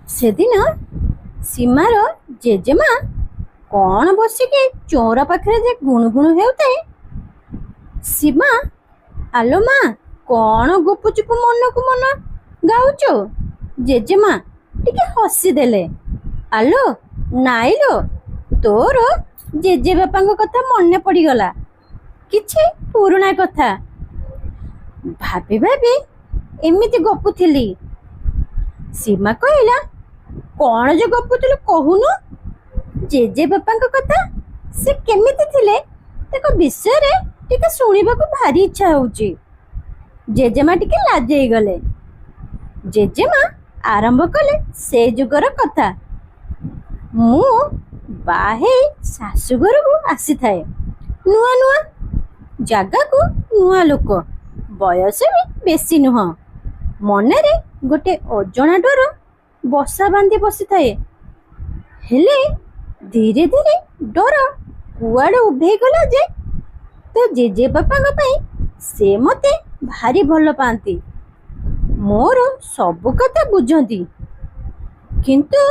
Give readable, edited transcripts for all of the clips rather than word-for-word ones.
ସେଦିନ ସୀମାର ଜେଜେମା କ'ଣ ବସିକି ଚଉରା ପାଖରେ ଯେ ଗୁଣୁଗୁଣୁ ହେଉଥାଏ। ସୀମା, ଆଲୋ ମା, କ'ଣ ଗୁପୁଚୁପୁ ମନକୁ ମନ ଗାଉଛୁ? ଜେଜେମା ଟିକେ ହସିଦେଲେ। ଆଲୋ ନାଇଲୋ, ତୋର ଜେଜେବାପାଙ୍କ କଥା ମନେ ପଡ଼ିଗଲା, କିଛି ପୁରୁଣା କଥା ଭାବି ଭାବି ଏମିତି ଗପୁଥିଲି। ସୀମା କହିଲା, କ'ଣ ଯେ ଗପୁଥିଲୁ କହୁନୁ? ଜେଜେବାପାଙ୍କ କଥା, ସେ କେମିତି ଥିଲେ ତାଙ୍କ ବିଷୟରେ ଟିକେ ଶୁଣିବାକୁ ଭାରି ଇଚ୍ଛା ହଉଛି। ଜେଜେମା ଟିକେ ଲାଜେଇ ଗଲେ। ଜେଜେମା ଆରମ୍ଭ କଲେ ସେ ଯୁଗର କଥା। ମୁଁ ବାହା ହେଇ ଶାଶୁଘରକୁ ଆସିଥାଏ। ନୂଆ ନୂଆ ଜାଗାକୁ, ନୂଆ ଲୋକ, ବୟସ ବି ବେଶୀ ନୁହଁ। ମନରେ ଗୋଟେ ଅଜଣା ଡର ବସା ବାନ୍ଧି ବସିଥାଏ। ହେଲେ ଧୀରେ ଧୀରେ ଡର କୁଆଡ଼େ ଉଭେଇ ଗଲା ଯେ ତୋ ଜେଜେବାପାଙ୍କ ପାଇଁ ସେ ମୋତେ ଭାରି ଭଲ ପାଆନ୍ତି, ମୋର ସବୁ କଥା ବୁଝନ୍ତି। କିନ୍ତୁ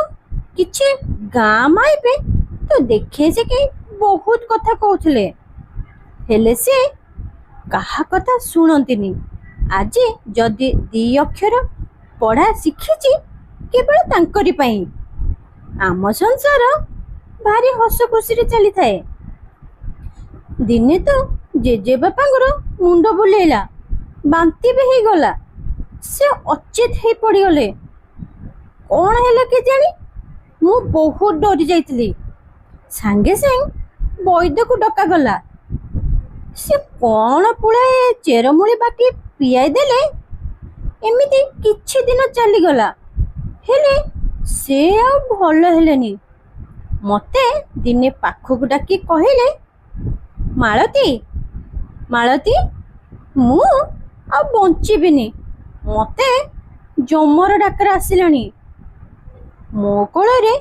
କିଛି ଗାଁ ମାଇପେ ତ ଦେଖେ ଯେ କି ବହୁତ କଥା କହୁଥିଲେ, ହେଲେ ସେ କାହା କଥା ଶୁଣନ୍ତିନି। ଆଜି ଯଦି 2 ଅକ୍ଷର ପଢ଼ା ଶିଖିଛି କେବଳ ତାଙ୍କରି ପାଇଁ। ଆମ ସଂସାର ଭାରି ହସ ଖୁସିରେ ଚାଲିଥାଏ। ଦିନେ ତ ଜେଜେବାପାଙ୍କର ମୁଣ୍ଡ ବୁଲେଇଲା, ବାନ୍ତି ବି ହେଇଗଲା। ସେ ଅଚେତ ହେଇ ପଡ଼ିଗଲେ। କ'ଣ ହେଲା କେଜାଣି, ମୁଁ ବହୁତ ଡରି ଯାଇଥିଲି। ସାଙ୍ଗେ ସାଙ୍ଗେ ବୈଦ୍ୟକୁ ଡକାଗଲା। ସେ କ'ଣ ପୁଳାଏ ଚେରମୂଳି ବାଟି ପିଆଇ ଦେଲେ। ଏମିତି କିଛି ଦିନ ଚାଲିଗଲା, ହେଲେ ସେ ଆଉ ଭଲ ହେଲେନି। ମୋତେ ଦିନେ ପାଖକୁ ଡାକି କହିଲେ, ମାଳତୀ, ମାଳତୀ, ମୁଁ ଆଉ ବଞ୍ଚିବିନି, ମୋତେ ଯମର ଡାକରା ଆସିଲାଣି। ମୋ କୋଳରେ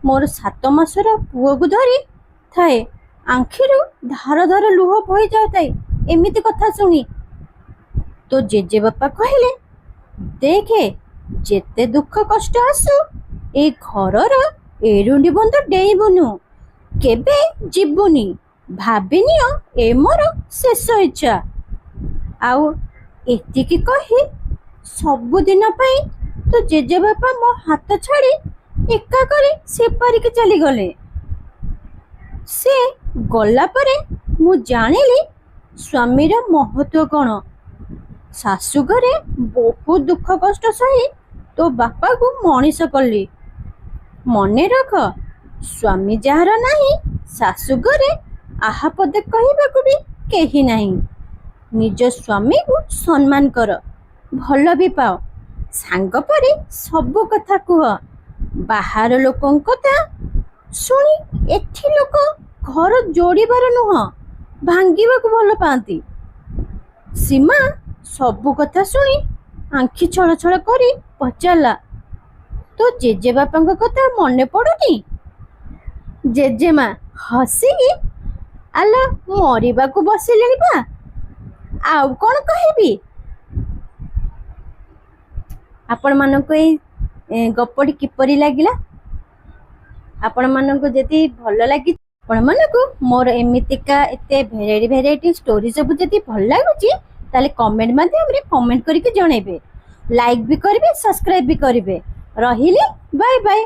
ମୋର 7 ମାସର ପୁଅକୁ ଧରି ଥାଏ। ଆଖିରୁ ଧାର ଧାର ଲୁହ ବହି ଯାଉଥାଏ ଏମିତି କଥା ଶୁଣି। ତୋ ଜେଜେବାପା କହିଲେ, ଦେଖେ, ଯେତେ ଦୁଃଖ କଷ୍ଟ ଆସୁ ଏଇ ଘରର ଏରୁଣ୍ଡି ବନ୍ଧ ଡେଇଁବୁନୁ, କେବେ ଯିବୁନି। ଭାବିନିଅ ଏ ମୋର ଶେଷ ଇଚ୍ଛା। ଆଉ ଏତିକି କହି ସବୁଦିନ ପାଇଁ ତୋ ଜେଜେବାପା ମୋ ହାତ ଛାଡ଼ି ଏକା କରି ସେପାରିକି ଚାଲିଗଲେ। ସେ ଗଲା ପରେ ମୁଁ ଜାଣିଲି ସ୍ୱାମୀର ମହତ୍ଵ କ'ଣ। ଶାଶୁଘରେ ବହୁତ ଦୁଃଖ କଷ୍ଟ ସହି ତୋ ବାପାକୁ ମଣିଷ କଲି। ମନେ ରଖ, ସ୍ୱାମୀ ଯାହାର ନାହିଁ, ଶାଶୁଘରେ ଆହା ପଦେ କହିବାକୁ ବି କେହି ନାହିଁ। ନିଜ ସ୍ୱାମୀକୁ ସମ୍ମାନ କର, ଭଲ ବି ପାଅ, ସାଙ୍ଗ ପରି ସବୁ କଥା କୁହ। ବାହାର ଲୋକଙ୍କ କଥା ଶୁଣି ଏଠି ଲୋକ ଘର ଯୋଡ଼ିବାର ନୁହଁ, ଭାଙ୍ଗିବାକୁ ଭଲ ପାଆନ୍ତି। ସୀମା ସବୁ କଥା ଶୁଣି ଆଖି ଛଳ ଛଳ କରି ପଚାରିଲା, ତୋ ଜେଜେବାପାଙ୍କ କଥା ମନେ ପଡ଼ୁନି? ଜେଜେମା ହସିକି, ଆଲୋ ମରିବାକୁ ବସିଲେଣି ବା, ଆଉ କ'ଣ କହିବି। ଆପଣମାନଙ୍କୁ ଏଇ ଗପଟି କିପରି ଲାଗିଲା? ଆପଣମାନଙ୍କୁ ଯଦି ଭଲ ଲାଗିଛି, ଆପଣମାନଙ୍କୁ ମୋର ଏମିତିକା ଏତେ ଭେରାଇଟି ଷ୍ଟୋରି ସବୁ ଯଦି ଭଲ ଲାଗୁଛି, ତାହେଲେ କମେଣ୍ଟ ମାଧ୍ୟମରେ କମେଣ୍ଟ କରିକି ଜଣେଇବେ। ଲାଇକ୍ ବି କରିବେ, ସବସ୍କ୍ରାଇବ୍ ବି କରିବେ। ରହିଲି, ବାଏ ବାଏ।